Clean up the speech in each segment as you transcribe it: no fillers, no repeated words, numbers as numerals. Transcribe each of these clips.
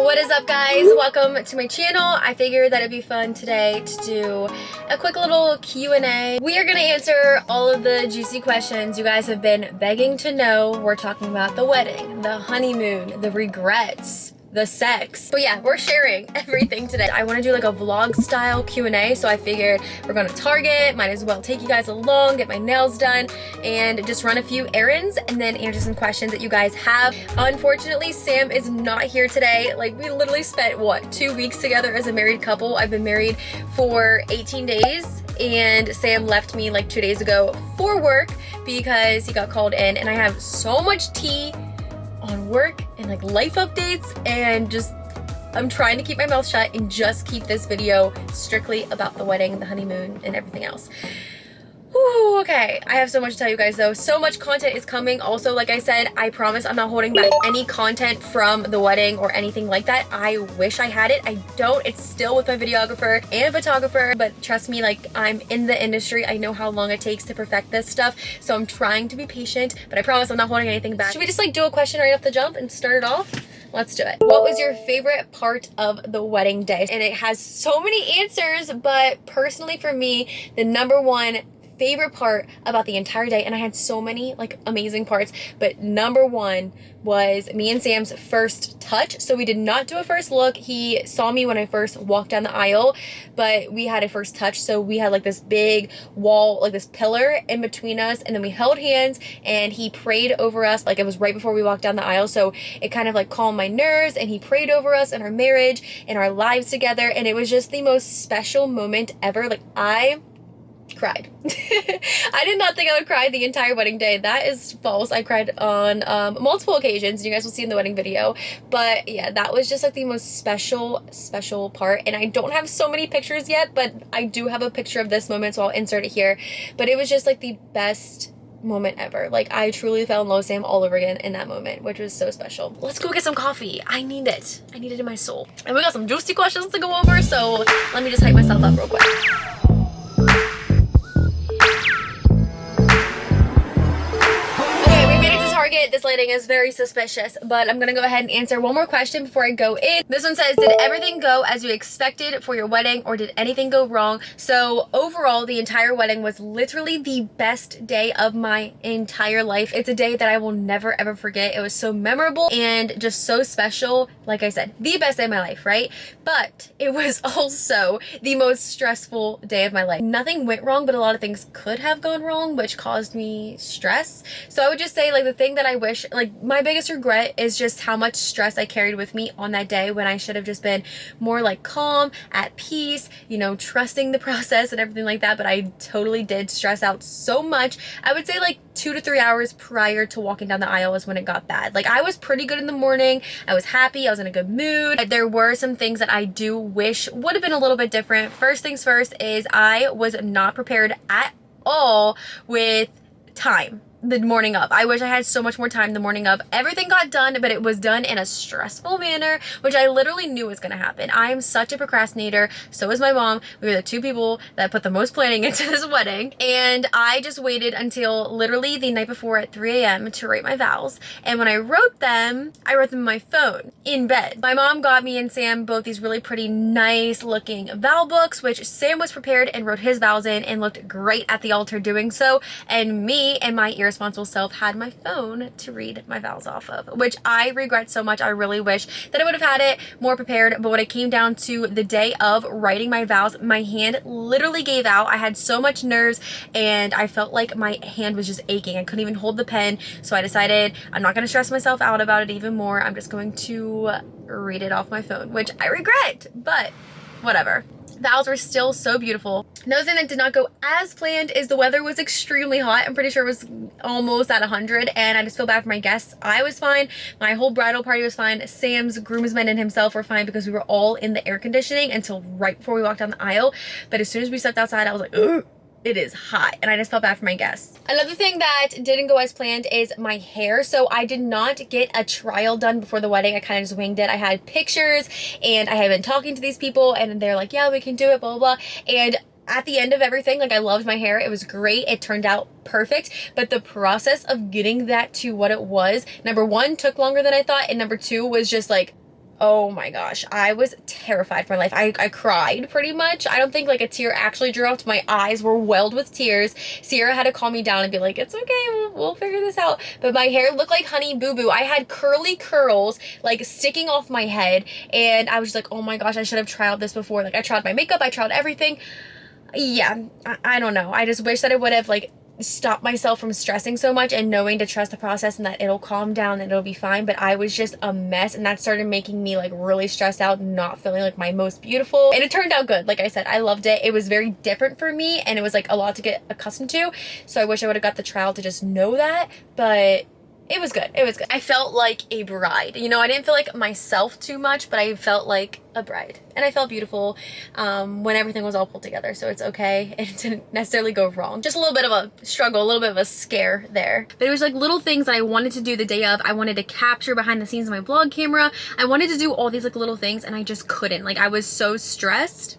What is up, guys? Welcome to my channel. I figured that it'd be fun today to do a quick little Q&A. We are gonna answer all of the juicy questions you guys have been begging to know. We're talking about the wedding, the honeymoon, the regrets, the sex. But yeah, we're sharing everything today. I want to do like a vlog style Q&A, so I figured we're going to Target, might as well take you guys along, get my nails done, and just run a few errands and then answer some questions that you guys have. Unfortunately, Sam is not here today. Like, we literally spent, what, 2 weeks together as a married couple. I've been married for 18 days. And Sam left me like 2 days ago for work because he got called in, and I have so much tea on work and like life updates, and just I'm trying to keep my mouth shut and just keep this video strictly about the wedding, the honeymoon, and everything else. Whew, okay, I have so much to tell you guys though. So much content is coming. Also, like I said, I promise I'm not holding back any content from the wedding or anything like that. I wish I had it. I don't. It's still with my videographer and photographer, but trust me, like, I'm in the industry. I know how long it takes to perfect this stuff, so I'm trying to be patient, but I promise I'm not holding anything back. Should we just like do a question right off the jump and start it off? Let's do it. What was your favorite part of the wedding day? And it has so many answers, but personally for me, the number one favorite part about the entire day, and I had so many like amazing parts, but number one was me and Sam's first touch. So we did not do a first look. He saw me when I first walked down the aisle, but we had a first touch. So we had like this big wall, like this pillar in between us, and then we held hands and he prayed over us. Like, it was right before we walked down the aisle, so it kind of like calmed my nerves, and he prayed over us and our marriage and our lives together, and it was just the most special moment ever. Like, I cried. I did not think I would cry the entire wedding day. That is false. I cried on multiple occasions, and you guys will see in the wedding video. But yeah, that was just like the most special part. And I don't have so many pictures yet, but I do have a picture of this moment, so I'll insert it here. But it was just like the best moment ever. Like, I truly fell in love with Sam all over again in that moment, which was so special. Let's go get some coffee. I need it. I need it in my soul. And we got some juicy questions to go over, so let me just hype myself up real quick. This lighting is very suspicious, but I'm gonna go ahead and answer one more question before I go in. This one says, did everything go as you expected for your wedding, or did anything go wrong? So overall, the entire wedding was literally the best day of my entire life. It's a day that I will never ever forget. It was so memorable and just so special. Like I said, the best day of my life, right? But it was also the most stressful day of my life. Nothing went wrong, but a lot of things could have gone wrong, which caused me stress. So I would just say, like, the thing that I wish, like, my biggest regret is just how much stress I carried with me on that day, when I should have just been more like calm, at peace, you know, trusting the process and everything like that. But I totally did stress out so much. I would say like 2 to 3 hours prior to walking down the aisle was when it got bad. Like, I was pretty good in the morning. I was happy. I was in a good mood. But there were some things that I do wish would have been a little bit different. First things first is I was not prepared at all with time the morning of. I wish I had so much more time the morning of. Everything got done, but it was done in a stressful manner, which I literally knew was gonna happen. I am such a procrastinator. So is my mom. We were the two people that put the most planning into this wedding. And I just waited until literally the night before at 3 a.m. to write my vows. And when I wrote them on my phone in bed. My mom got me and Sam both these really pretty, nice looking vow books, which Sam was prepared and wrote his vows in and looked great at the altar doing so. And me and my irresponsible self had my phone to read my vows off of, which I regret so much. I really wish that I would have had it more prepared. But when it came down to the day of writing my vows, my hand literally gave out. I had so much nerves, and I felt like my hand was just aching. I couldn't even hold the pen. So I decided I'm not going to stress myself out about it even more. I'm just going to read it off my phone, which I regret, but whatever. Vows were still so beautiful. Another thing that did not go as planned is the weather was extremely hot. I'm pretty sure it was almost at 100, and I just feel bad for my guests. I was fine. My whole bridal party was fine. Sam's groomsmen and himself were fine because we were all in the air conditioning until right before we walked down the aisle. But as soon as we stepped outside, I was like, ugh. It is hot, and I just felt bad for my guests. Another thing that didn't go as planned is my hair. So I did not get a trial done before the wedding. I kind of just winged it. I had pictures, and I had been talking to these people, and they're like, yeah, we can do it, blah, blah, blah. And at the end of everything, like, I loved my hair. It was great. It turned out perfect. But the process of getting that to what it was, number one, took longer than I thought, and number two was just like Oh my gosh, I was terrified for my life. I cried pretty much. I don't think like a tear actually dropped. My eyes were welled with tears. Sierra had to calm me down and be like, it's okay, we'll figure this out. But my hair looked like Honey Boo Boo. I had curly curls like sticking off my head, and I was just like, oh my gosh, I should have tried this before. Like I tried my makeup, I tried everything. Yeah, I don't know. I just wish that I would have like stop myself from stressing so much and knowing to trust the process and that it'll calm down and it'll be fine. But I was just a mess, and that started making me like really stressed out, not feeling like my most beautiful. And it turned out good. Like I said, I loved it. It was very different for me, and it was like a lot to get accustomed to. So I wish I would have got the trial to just know that, but it was good. It was good. I felt like a bride. You know, I didn't feel like myself too much, but I felt like a bride. And I felt beautiful when everything was all pulled together. So it's okay. It didn't necessarily go wrong. Just a little bit of a struggle, a little bit of a scare there. But it was like little things that I wanted to do the day of. I wanted to capture behind the scenes of my vlog camera. I wanted to do all these like little things, and I just couldn't. Like I was so stressed.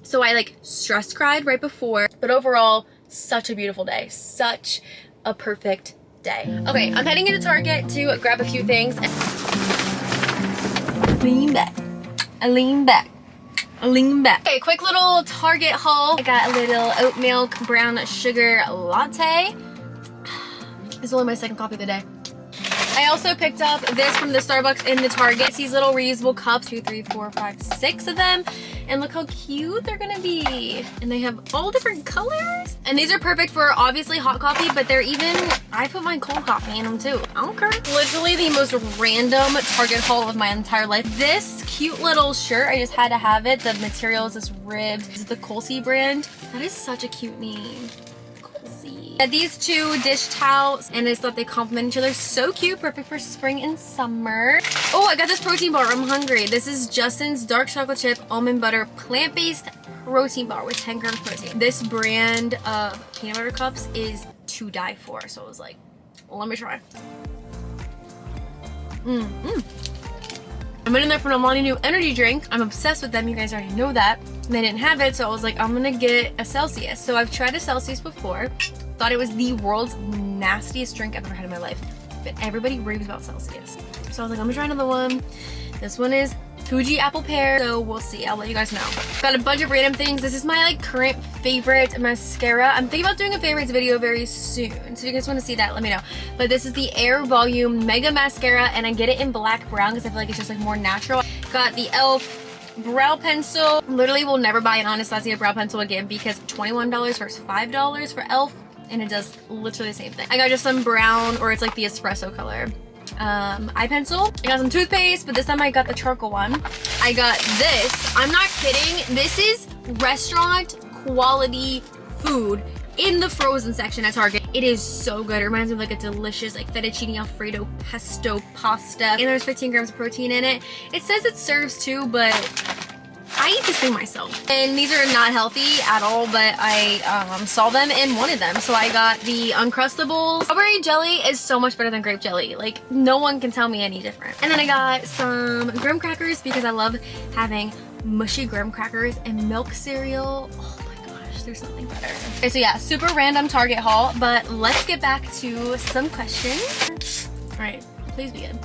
So I like stress cried right before. But overall, such a beautiful day. Such a perfect day. Okay, I'm heading into Target to grab a few things. Lean back. I lean back. I lean back. Okay, quick little Target haul. I got a little oat milk brown sugar latte. It's only my second coffee of the day. I also picked up this from the Starbucks in the Target. It's these little reusable cups, 2, 3, 4, 5, 6 of them. And look how cute they're gonna be. And they have all different colors. And these are perfect for obviously hot coffee, but they're even, I put my cold coffee in them too. I don't care. Literally the most random Target haul of my entire life. This cute little shirt, I just had to have it. The material is this ribbed. This is the Karissa brand. That is such a cute name. These two dish towels, and I just thought they complement each other. So cute, perfect for spring and summer. Oh, I got this protein bar. I'm hungry. This is Justin's dark chocolate chip almond butter plant-based protein bar with 10 grams protein. This brand of peanut butter cups is to die for. So I was like, well, let me try. I'm in there for an Alani new energy drink. I'm obsessed with them. You guys already know that. And they didn't have it, so I was like, I'm gonna get a Celsius. So I've tried a Celsius before. Thought it was the world's nastiest drink I've ever had in my life. But everybody raves about Celsius. So I was like, I'm gonna try another one. This one is Fuji apple pear, so we'll see. I'll let you guys know. Got a bunch of random things. This is my like current favorite mascara. I'm thinking about doing a favorites video very soon, so if you guys want to see that, let me know. But this is the Air Volume Mega Mascara, and I get it in black brown because I feel like it's just like more natural. Got the e.l.f. brow pencil. Literally will never buy an Anastasia brow pencil again because $21 versus $5 for e.l.f. and it does literally the same thing. I got just some brown, or it's like the espresso color. Eye pencil. I got some toothpaste, but this time I got the charcoal one. I got this. I'm not kidding. This is restaurant quality food in the frozen section at Target. It is so good. It reminds me of like a delicious like fettuccine alfredo pesto pasta. And there's 15 grams of protein in it. It says it serves 2, but I eat this thing myself. And these are not healthy at all, but I saw them and wanted them. So I got the Uncrustables. Strawberry jelly is so much better than grape jelly. Like, no one can tell me any different. And then I got some graham crackers because I love having mushy graham crackers and milk cereal. Oh my gosh, there's nothing better. Okay, so yeah, super random Target haul, but let's get back to some questions. All right, please be good.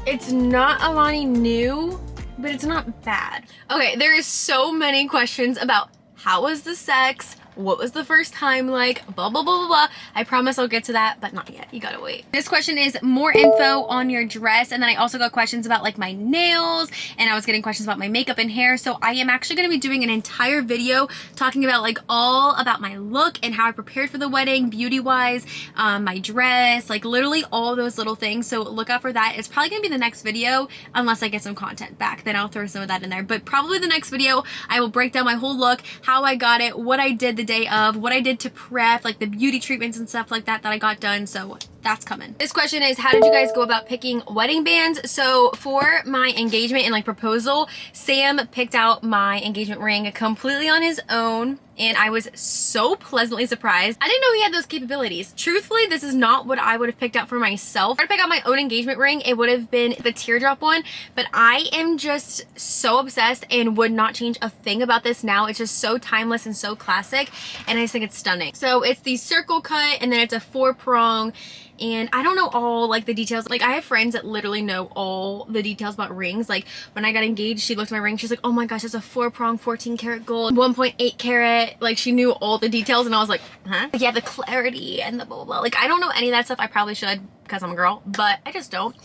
It's not Alani new, but it's not bad. Okay, there is so many questions about how was the sex, what was the first time like, blah, blah, blah, blah, blah. I promise I'll get to that, but not yet. You gotta wait. This question is more info on your dress, and then I also got questions about like my nails, and I was getting questions about my makeup and hair. So I am actually gonna be doing an entire video talking about like all about my look and how I prepared for the wedding, beauty-wise, my dress, like literally all those little things. So look out for that. It's probably gonna be the next video unless I get some content back. Then I'll throw some of that in there. But probably the next video, I will break down my whole look, how I got it, what I did the day of, what I did to prep, like the beauty treatments and stuff like that I got done. So that's coming. This question is, how did you guys go about picking wedding bands? So for my engagement and like proposal, Sam picked out my engagement ring completely on his own, and I was so pleasantly surprised. I didn't know he had those capabilities. Truthfully, this is not what I would have picked out for myself. If I pick out my own engagement ring, it would have been the teardrop one, but I am just so obsessed and would not change a thing about this now. It's just so timeless and so classic, and I just think it's stunning. So it's the circle cut, and then it's a 4-prong, and I don't know all like the details. Like, I have friends that literally know all the details about rings. Like, when I got engaged, she looked at my ring, she's like, oh my gosh, it's a 4-prong 14 karat gold, 1.8 carat. Like, she knew all the details, and I was like, huh? Yeah, the clarity and the blah blah blah. Like, I don't know any of that stuff. I probably should, because I'm a girl, but I just don't.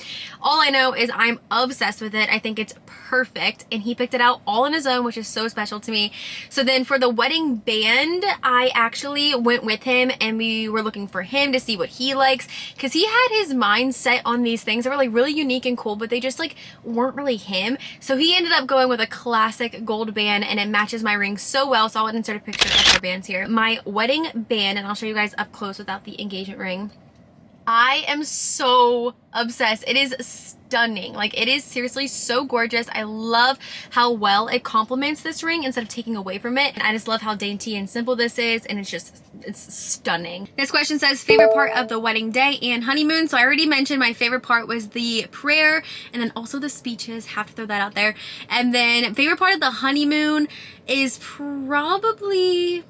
All I know is I'm obsessed with it. I think it's perfect, and he picked it out all on his own, which is so special to me. So then for the wedding band, I actually went with him, and we were looking for him to see what he likes, because he had his mind set on these things that were like really unique and cool, but they just like weren't really him. So he ended up going with a classic gold band, and it matches my ring so well. So I'll insert a picture of our bands here. My wedding band, and I'll show you guys up close without the engagement ring. I am so obsessed. It is stunning. Like, it is seriously so gorgeous. I love how well it complements this ring instead of taking away from it. And I just love how dainty and simple this is, and it's stunning. This question says favorite part of the wedding day and honeymoon. So I already mentioned my favorite part was the prayer, and then also the speeches. Have to throw that out there. And then favorite part of the honeymoon is probably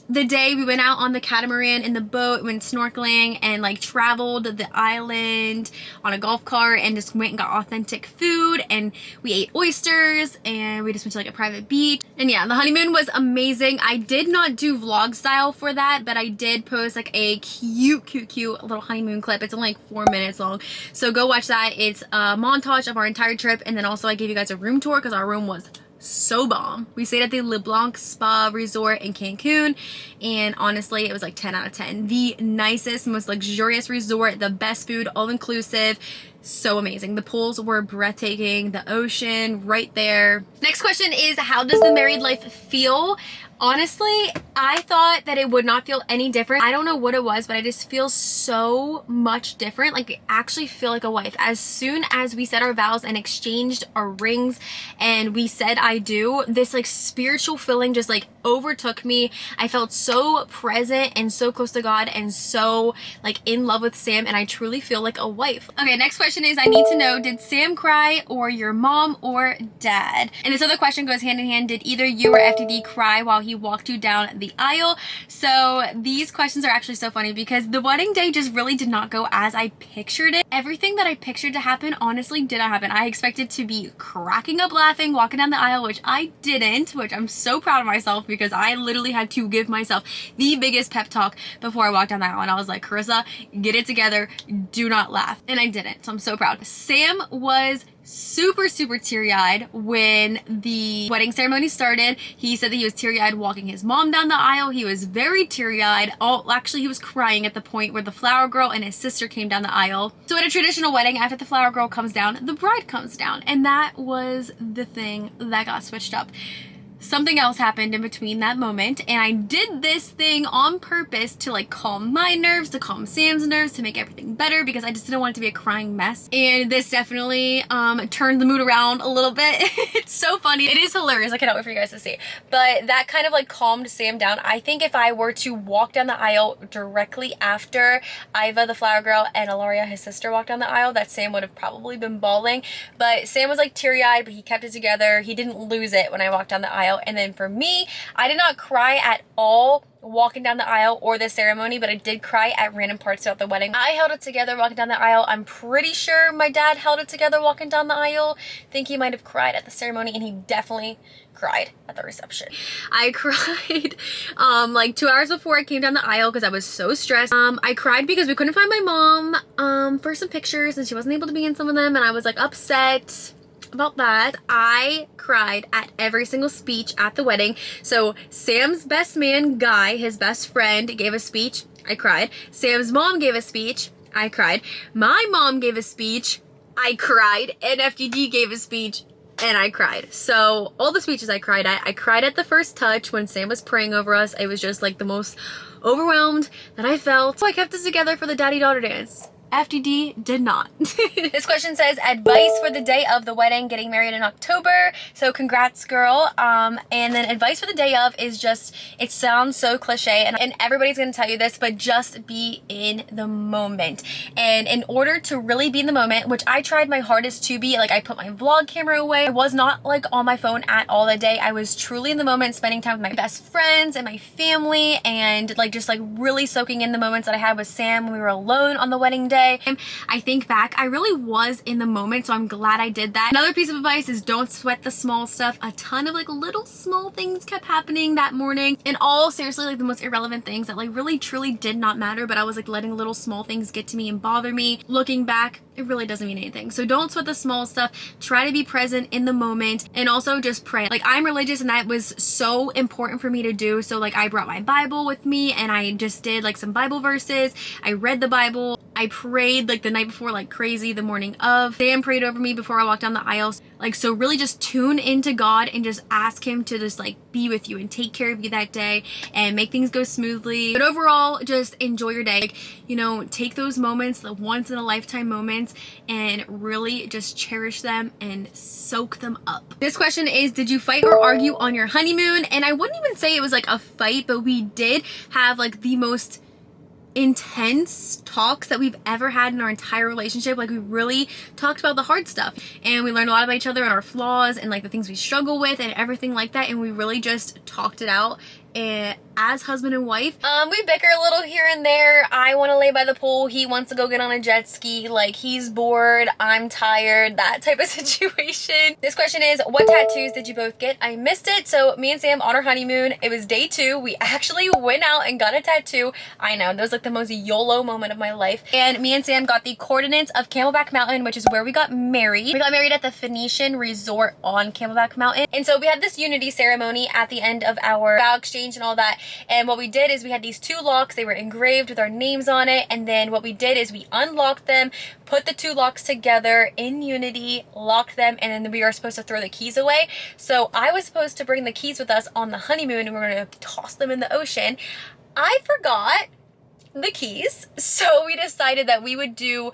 the day we went out on the catamaran in the boat, went snorkeling, and like traveled the island on a golf cart, and just went and got authentic food, and we ate oysters, and we just went to like a private beach. And yeah, the honeymoon was amazing. I did not do vlog style for that, but I did post like a cute little honeymoon clip. It's only like 4 minutes long, so go watch that. It's a montage of our entire trip, and then also I gave you guys a room tour because our room was so bomb. We stayed at the LeBlanc Spa Resort in Cancun, and honestly, it was like 10 out of 10. The nicest, most luxurious resort, the best food, all inclusive. So amazing. The pools were breathtaking, the ocean right there. Next question is, how does the married life feel? Honestly, I thought that it would not feel any different. I don't know what it was, but I just feel so much different. Like, I actually feel like a wife. As soon as we said our vows and exchanged our rings and we said I do, this like spiritual feeling just like overtook me. I felt so present and so close to God and so like in love with Sam, and I truly feel like a wife. Okay, next question is, I need to know, did Sam cry or your mom or dad? And this other question goes hand in hand. Did either you or FTD cry while he walked you down the aisle? So these questions are actually so funny because the wedding day just really did not go as I pictured it. Everything that I pictured to happen honestly did not happen. I expected to be cracking up laughing walking down the aisle, which I didn't, which I'm so proud of myself because I literally had to give myself the biggest pep talk before I walked down the aisle, and I was like, Karissa, get it together, do not laugh. And I didn't, so I'm so proud. Sam was super teary-eyed when the wedding ceremony started. He said that he was teary-eyed walking his mom down the aisle. He was very teary-eyed. Actually, he was crying at the point where the flower girl and his sister came down the aisle. So at a traditional wedding, after the flower girl comes down, the bride comes down, and that was the thing that got switched up. Something else happened in between that moment, and I did this thing on purpose to like calm my nerves, to calm Sam's nerves, to make everything better, because I just didn't want it to be a crying mess. And this definitely turned the mood around a little bit. It's so funny. It is hilarious. I cannot wait for you guys to see. But that kind of like calmed Sam down. I think if I were to walk down the aisle directly after Iva, the flower girl, and Ilaria, his sister, walked down the aisle, that Sam would have probably been bawling. But Sam was like teary-eyed, but he kept it together. He didn't lose it when I walked down the aisle. And then for me, I did not cry at all walking down the aisle or the ceremony, but I did cry at random parts throughout the wedding. I held it together walking down the aisle. I'm pretty sure my dad held it together walking down the aisle. I think he might have cried at the ceremony, and he definitely cried at the reception. I cried like 2 hours before I came down the aisle because I was so stressed. I cried because we couldn't find my mom for some pictures, and she wasn't able to be in some of them, and I was like upset about that. I cried at every single speech at the wedding. So Sam's best man, Guy, his best friend, gave a speech. I cried. Sam's mom gave a speech. I cried. My mom gave a speech. I cried. And FDD gave a speech. And I cried. So all the speeches I cried at. I cried at the first touch when Sam was praying over us. It was just like the most overwhelmed that I felt. So I kept us together for the daddy-daughter dance. FDD did not. This question says, advice for the day of the wedding, getting married in October. So congrats, girl. And then advice for the day of is just, it sounds so cliche and everybody's gonna tell you this, but just be in the moment. And in order to really be in the moment, which I tried my hardest to be, like I put my vlog camera away. I was not like on my phone at all that day. I was truly in the moment, spending time with my best friends and my family, and like just like really soaking in the moments that I had with Sam when we were alone on the wedding day. I think back, I really was in the moment, so I'm glad I did that. Another piece of advice is don't sweat the small stuff. A ton of like little small things kept happening that morning, and all seriously like the most irrelevant things that like really truly did not matter, but I was like letting little small things get to me and bother me. Looking back, it really doesn't mean anything. So don't sweat the small stuff. Try to be present in the moment, and also just pray. Like I'm religious and that was so important for me to do. So like I brought my Bible with me and I just did like some Bible verses. I read the Bible. I prayed like the night before like crazy, the morning of. Sam prayed over me before I walked down the aisle. Like, so really just tune into God and just ask him to just like be with you and take care of you that day and make things go smoothly. But overall, just enjoy your day. Like, you know, take those moments, the once in a lifetime moments, and really just cherish them and soak them up. This question is, did you fight or argue on your honeymoon? And I wouldn't even say it was like a fight, but we did have like the most intense talks that we've ever had in our entire relationship. Like we really talked about the hard stuff, and we learned a lot about each other and our flaws and like the things we struggle with and everything like that, and we really just talked it out as husband and wife. We bicker a little here and there. I want to lay by the pool, he wants to go get on a jet ski, like he's bored, I'm tired, that type of situation. This question is, what tattoos did you both get? I missed it. So me and Sam on our honeymoon, it was day 2, we actually went out and got a tattoo. I know, that was like the most YOLO moment of my life. And me and Sam got the coordinates of Camelback Mountain, which is where we got married. We got married at the Phoenician Resort on Camelback Mountain. And so we had this unity ceremony at the end of our vow exchange and all that. And what we did is we had these 2 locks, they were engraved with our names on it, and then what we did is we unlocked them, put the 2 locks together in unity, locked them, and then we were supposed to throw the keys away. So I was supposed to bring the keys with us on the honeymoon and we were going to toss them in the ocean. I forgot the keys, so we decided that we would do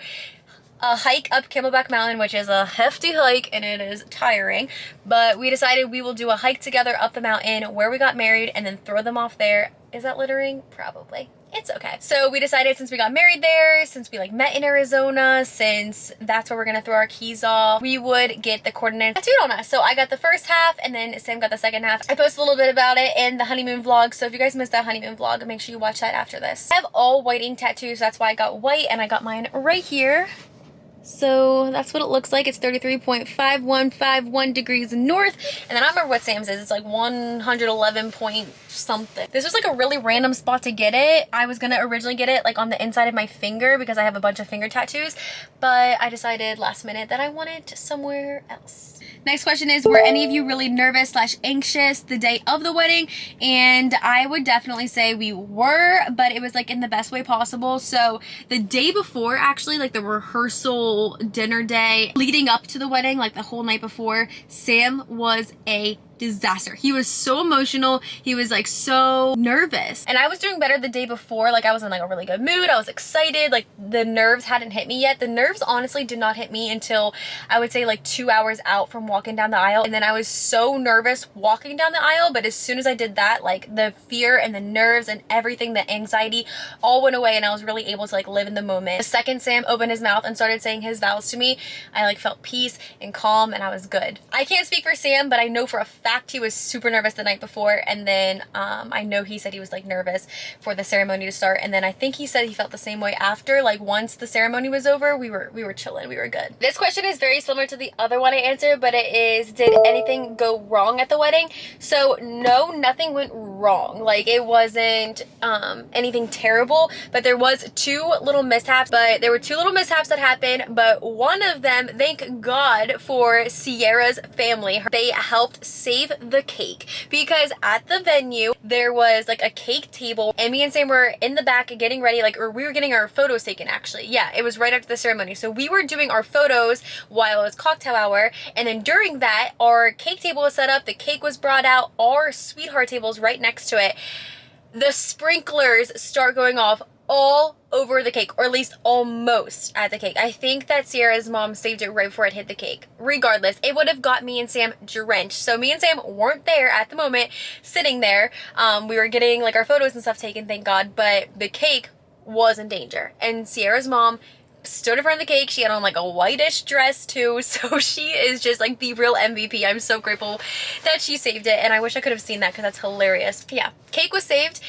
a hike up Camelback Mountain, which is a hefty hike and it is tiring, but we decided we will do a hike together up the mountain where we got married and then throw them off there. Is that littering? Probably. It's okay. So we decided, since we got married there, since we like met in Arizona, since that's where we're gonna throw our keys off, we would get the coordinates tattooed on us. So I got the first half and then Sam got the second half. I posted a little bit about it in the honeymoon vlog, so if you guys missed that honeymoon vlog, make sure you watch that after this. I have all white ink tattoos, that's why I got white, and I got mine right here. So that's what it looks like. It's 33.5151 degrees north. And then I remember what Sam's is. It's like 111 point something. This was like a really random spot to get it. I was gonna originally get it like on the inside of my finger because I have a bunch of finger tattoos, but I decided last minute that I wanted somewhere else. Next question is, were any of you really nervous / anxious the day of the wedding? And I would definitely say we were, but it was like in the best way possible. So the day before, actually, like the rehearsal dinner day leading up to the wedding, like the whole night before, Sam was a disaster. He was so emotional. He was like so nervous. And I was doing better the day before. Like I was in like a really good mood. I was excited. Like the nerves hadn't hit me yet. The nerves honestly did not hit me until I would say like 2 hours out from walking down the aisle. And then I was so nervous walking down the aisle. But as soon as I did that, like the fear and the nerves and everything, the anxiety all went away, and I was really able to like live in the moment. The second Sam opened his mouth and started saying his vows to me, I like felt peace and calm, and I was good. I can't speak for Sam, but I know for a fact he was super nervous the night before, and then I know he said he was like nervous for the ceremony to start, and then I think he said he felt the same way after. Like once the ceremony was over, we were chilling, we were good. This question is very similar to the other one I answered, but it is, did anything go wrong at the wedding? So no, nothing went wrong. Like it wasn't anything terrible, but there was 2 little mishaps. But there were 2 little mishaps that happened, but one of them, thank God for Sierra's family, they helped save the cake, because at the venue there was like a cake table and me and Sam were in the back getting ready, like, or we were getting our photos taken actually. Yeah, it was right after the ceremony. So we were doing our photos while it was cocktail hour, and then during that our cake table was set up, the cake was brought out, our sweetheart table is right next to it. The sprinklers start going off all over the cake, or at least almost at the cake. I think that Sierra's mom saved it right before it hit the cake. Regardless, it would have got me and Sam drenched. So me and Sam weren't there at the moment, sitting there. We were getting like our photos and stuff taken, thank God, but the cake was in danger. And Sierra's mom stood in front of the cake. She had on like a whitish dress too, so she is just like the real MVP. I'm so grateful that she saved it, and I wish I could have seen that because that's hilarious. Yeah, cake was saved.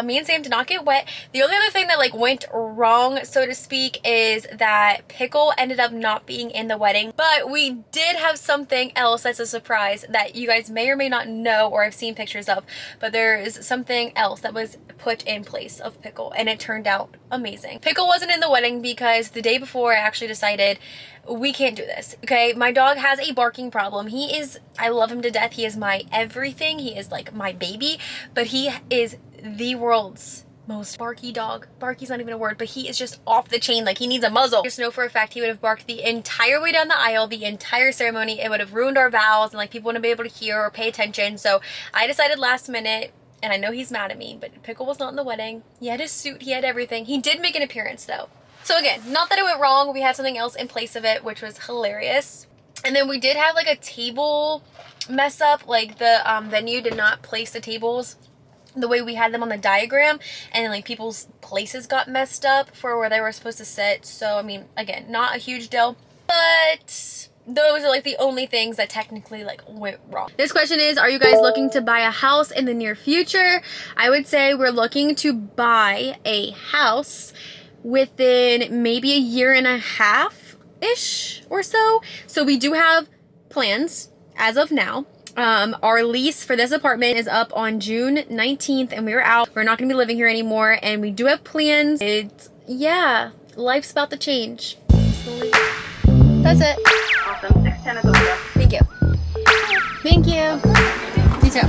Me and Sam did not get wet. The only other thing that like went wrong, so to speak, is that Pickle ended up not being in the wedding, but we did have something else that's a surprise that you guys may or may not know or have seen pictures of, but there is something else that was put in place of Pickle, and it turned out amazing. Pickle wasn't in the wedding because the day before I actually decided we can't do this. Okay, my dog has a barking problem. I love him to death. He is my everything. He is like my baby, but he is the world's most barky dog. Barky's not even a word, but he is just off the chain. Like, he needs a muzzle. Just know for a fact he would have barked the entire way down the aisle, the entire ceremony. It would have ruined our vows, and like people wouldn't be able to hear or pay attention. So I decided last minute, and I know he's mad at me, but Pickle was not in the wedding. He had his suit, he had everything. He did make an appearance though. So again, not that it went wrong. We had something else in place of it, which was hilarious. And then we did have like a table mess up. Like the venue did not place the tables the way we had them on the diagram, and like people's places got messed up for where they were supposed to sit. So I mean, again, not a huge deal, but those are like the only things that technically like went wrong. This question is, are you guys looking to buy a house in the near future? I would say we're looking to buy a house within maybe a year and a half ish or so. So we do have plans as of now. Our lease for this apartment is up on June 19th, and we're out. We're not gonna be living here anymore, and we do have plans. Yeah, life's about to change. That's it. Awesome. 610 is over there. Thank you. Thank you. You too.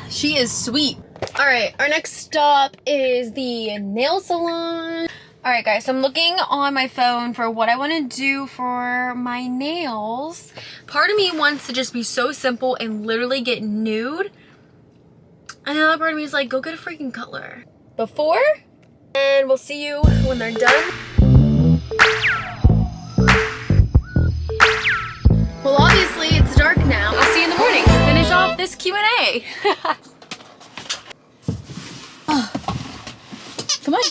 She is sweet. All right, our next stop is the nail salon. All right, guys, so I'm looking on my phone for what I want to do for my nails. Part of me wants to just be so simple and literally get nude. And another part of me is like, go get a freaking color. Before, and we'll see you when they're done. Well, obviously, it's dark now. I'll see you in the morning to finish off this Q&A. Oh. Come on.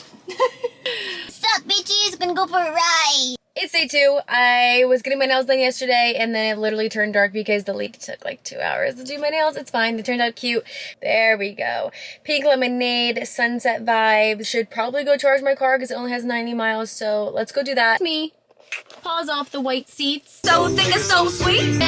What's up, bitches? Gonna go for a ride. It's day 2. I was getting my nails done yesterday, and then it literally turned dark because the lady took like 2 hours to do my nails. It's fine. They turned out cute. There we go. Pink lemonade, sunset vibes. Should probably go charge my car because it only has 90 miles. So let's go do that. Me. Pause off the white seats. So thick and so sweet.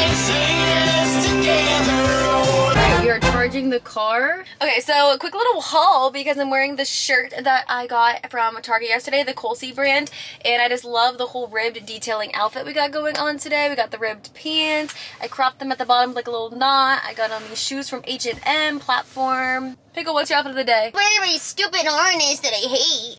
Alright, we are charging the car. Okay, so a quick little haul because I'm wearing the shirt that I got from Target yesterday, the Colsey brand, and I just love the whole ribbed detailing outfit we got going on today. We got the ribbed pants. I cropped them at the bottom like a little knot. I got on these shoes from H&M platform. Pickle, what's your outfit of the day? Very stupid harness that I hate.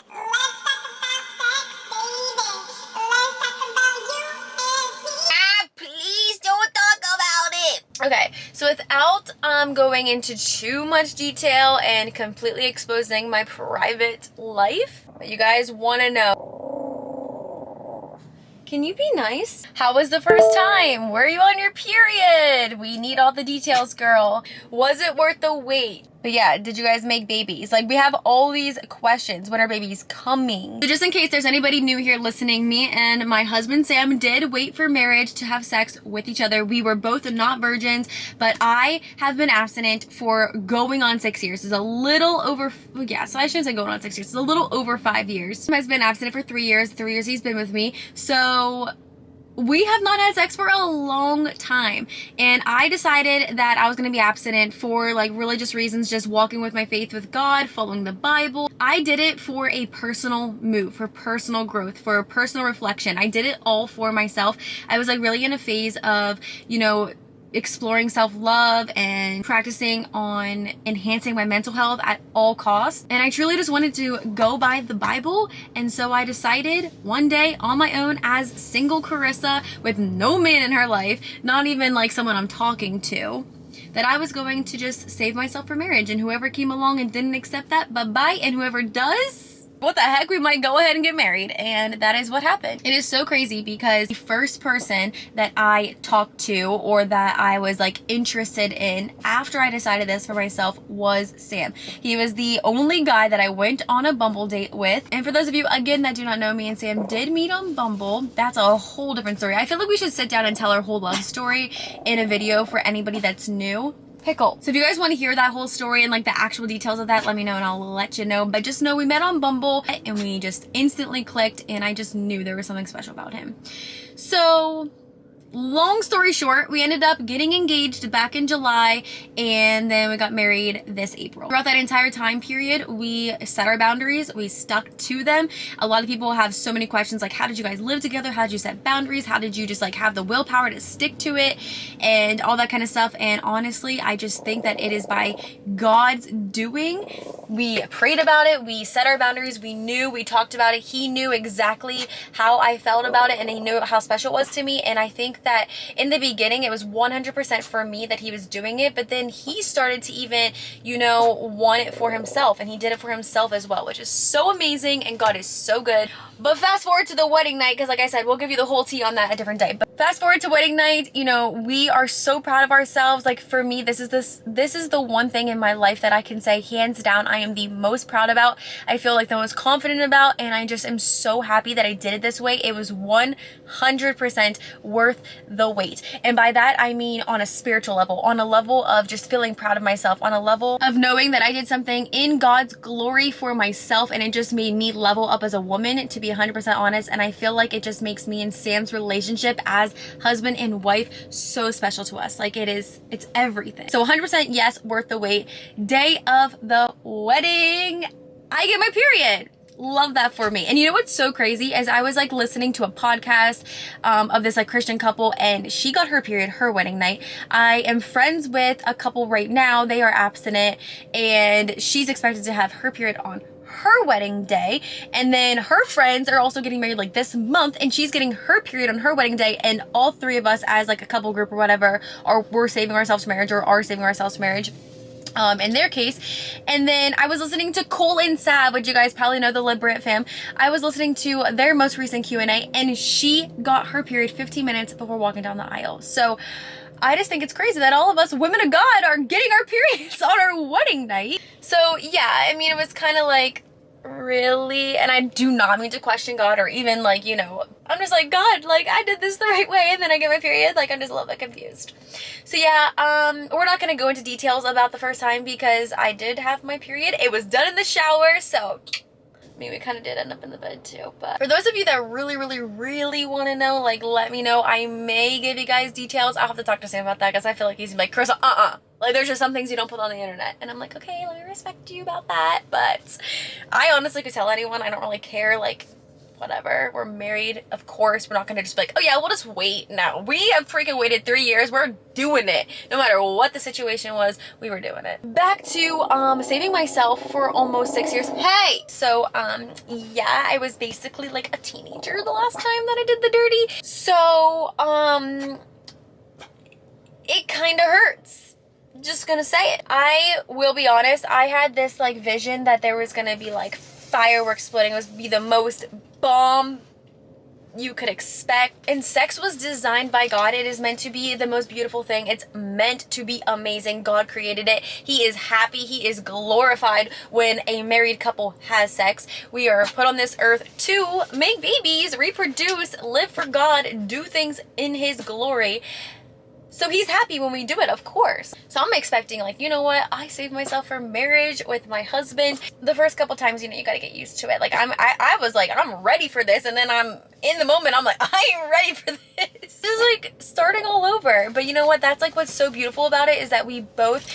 Please don't talk about it. Okay, so without going into too much detail and completely exposing my private life, you guys want to know, can you be nice? How was the first time? Were you on your period? We need all the details, girl. Was it worth the wait? But yeah, did you guys make babies? Like, we have all these questions. When are babies coming? So just in case there's anybody new here listening, me and my husband Sam did wait for marriage to have sex with each other. We were both not virgins, but I have been abstinent for going on 6 years. It's a little over, yeah, so I shouldn't say going on 6 years. It's a little over 5 years. Sam has been abstinent for 3 years. 3 years he's been with me. So we have not had sex for a long time, and I decided that I was going to be abstinent for like religious reasons, just walking with my faith with God, following the Bible. I did it for a personal move, for personal growth, for personal reflection. I did it all for myself. I was like really in a phase of, you know, exploring self-love and practicing on enhancing my mental health at all costs, and I truly just wanted to go by the Bible. And so I decided one day on my own, as single Karissa with no man in her life, not even like someone I'm talking to, that I was going to just save myself for marriage, and whoever came along and didn't accept that, bye-bye, and whoever does, what the heck, we might go ahead and get married. And that is what happened. It is so crazy because the first person that I talked to, or that I was like interested in after I decided this for myself, was Sam. He was the only guy that I went on a Bumble date with. And for those of you, again, that do not know, me and Sam did meet on Bumble. That's a whole different story. I feel like we should sit down and tell our whole love story in a video for anybody that's new. Pickle. So if you guys want to hear that whole story and like the actual details of that, let me know and I'll let you know. But just know we met on Bumble and we just instantly clicked, and I just knew there was something special about him. So long story short, we ended up getting engaged back in July, and then we got married this April. Throughout that entire time period, we set our boundaries, we stuck to them. A lot of people have so many questions like, how did you guys live together? How did you set boundaries? How did you just like have the willpower to stick to it and all that kind of stuff? And honestly, I just think that it is by God's doing. We prayed about it, we set our boundaries, we knew, we talked about it. He knew exactly how I felt about it, and he knew how special it was to me. And I think that in the beginning it was 100% for me that he was doing it, but then he started to even, you know, want it for himself, and he did it for himself as well, which is so amazing, and God is so good. But fast forward to the wedding night, because like I said, we'll give you the whole tea on that a different day. But fast forward to wedding night, you know, we are so proud of ourselves. Like for me, this is the one thing in my life that I can say hands down I am the most proud about. I feel like the most confident about, and I just am so happy that I did it this way. It was 100% worth the wait. And by that I mean on a spiritual level, on a level of just feeling proud of myself, on a level of knowing that I did something in God's glory for myself, and it just made me level up as a woman, to be 100% honest. And I feel like it just makes me and Sam's relationship as husband and wife so special to us. Like it's everything. So 100% yes, worth the wait. Day of the wedding, I get my period. Love that for me. And you know what's so crazy is I was like listening to a podcast of this like Christian couple, and she got her period her wedding night. I am friends with a couple right now. They are abstinent, and she's expected to have her period on her wedding day, and then her friends are also getting married like this month, and she's getting her period on her wedding day. And all three of us as like a couple group or whatever we're saving ourselves for marriage, or are saving ourselves for marriage in their case. And then I was listening to Cole and Sav, which you guys probably know, the Librit fam. I was listening to their most recent Q&A, and she got her period 15 minutes before walking down the aisle. So I just think it's crazy that all of us women of God are getting our periods on our wedding night. So yeah, I mean, it was kind of like, really? And I do not mean to question God, or even like, you know, I'm just like, God, like I did this the right way and then I get my period. Like I'm just a little bit confused. So yeah, we're not going to go into details about the first time, because I did have my period. It was done in the shower, so I mean, we kind of did end up in the bed too. But for those of you that really want to know, like, let me know. I may give you guys details. I'll have to talk to Sam about that, because I feel like he's like, Karissa, like there's just some things you don't put on the internet. And I'm like, okay, let me respect you about that. But I honestly could tell anyone. I don't really care. Like, whatever, we're married, of course. We're not gonna just be like, oh yeah, we'll just wait. No, we have freaking waited 3 years. We're doing it. No matter what the situation was, we were doing it. Back to saving myself for almost 6 years. Hey, so yeah, I was basically like a teenager the last time that I did the dirty. So it kind of hurts. Just gonna say it. I will be honest, I had this like vision that there was gonna be like fireworks exploding. It was be the most bomb you could expect. And sex was designed by God. It is meant to be the most beautiful thing. It's meant to be amazing. God created it. He is happy. He is glorified when a married couple has sex. We are put on this earth to make babies, reproduce, live for God, do things in His glory. So He's happy when we do it, of course. So I'm expecting, like, you know what? I saved myself for marriage with my husband. The first couple times, you know, you gotta get used to it. Like, I was like, I'm ready for this. And then I'm in the moment, I'm like, I ain't ready for this. This is like starting all over. But you know what? That's like what's so beautiful about it, is that we both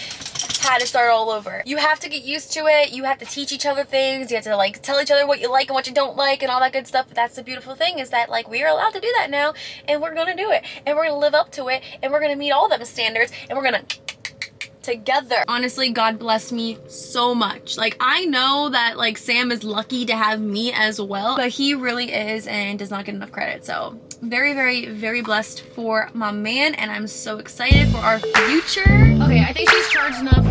had to start all over. You have to get used to it. You have to teach each other things. You have to like tell each other what you like and what you don't like and all that good stuff. But that's the beautiful thing, is that like we are allowed to do that now, and we're gonna do it, and we're gonna live up to it, and we're gonna meet all them standards, and we're gonna together. Honestly, God blessed me so much. Like, I know that like Sam is lucky to have me as well, but he really is and does not get enough credit. So very, very, very blessed for my man, and I'm so excited for our future. Okay, I think she's charged enough